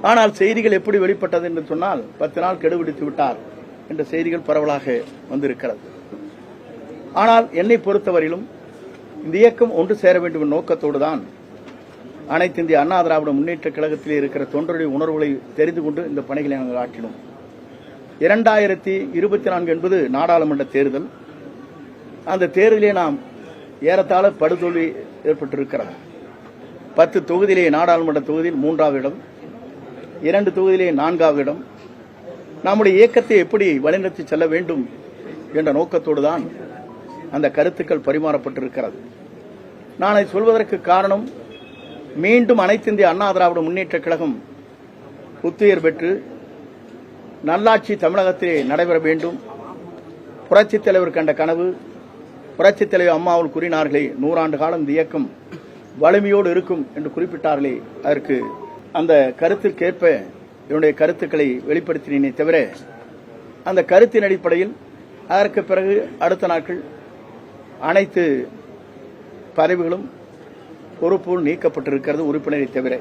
ஆனால் செய்திகள் எப்படி வெளிப்பட்டது என்று சொன்னால் 10 நாள் கெடுபிடித்து விட்டார் என்ற செய்திகள் பரவலாக வந்திருக்கிறது. ஆனால் என்னை பொறுத்தவரையிலும் இந்த இயக்கம் ஒன்று சேர வேண்டும் என்ற நோக்கத்தோடு தான் அனைத்து இந்திய அண்ணா திராவிட முன்னேற்ற கழகத்திலே இருக்கிற தொண்டருடைய உணர்வுகளை தெரிந்து கொண்டு இந்த பணிகளை நாங்கள் ஆற்றினோம். 2024 என்பது நாடாளுமன்ற தேர்தல். அந்த தேர்தலிலே நாம் ஏறத்தாழ படுதோல்வி ஏற்பட்டிருக்கிறது. 10 தொகுதியிலே நாடாளுமன்ற தொகுதியில் 3வது இடம், 2 தொகுதியிலே 4வது இடம். நம்முடைய இயக்கத்தை எப்படி வழிநடத்தி செல்ல வேண்டும் என்ற நோக்கத்தோடு தான் அந்த கருத்துக்கள் பரிமாறப்பட்டிருக்கிறது. நான் அதை சொல்வதற்கு காரணம், மீண்டும் அனைத்து இந்திய அண்ணா திராவிட முன்னேற்ற கழகம் புத்துயிர் பெற்று நல்லாட்சி தமிழகத்திலே நடைபெற வேண்டும். புரட்சித் தலைவர் கண்ட கனவு, புரட்சித் தலைவர் அம்மாவில் கூறினார்களே 100 ஆண்டு காலம் இந்த இயக்கம் வலிமையோடு இருக்கும் என்று குறிப்பிட்டார்களே, அதற்கு அந்த கருத்திற்கேற்ப என்னுடைய கருத்துக்களை வெளிப்படுத்தினேனே தவிர, அந்த கருத்தின் அடிப்படையில் அதற்கு பிறகு அடுத்த நாட்கள் அனைத்து பதவிகளும் பொறுப்புகள் நீக்கப்பட்டிருக்கிறது உறுப்பினரை தவிர.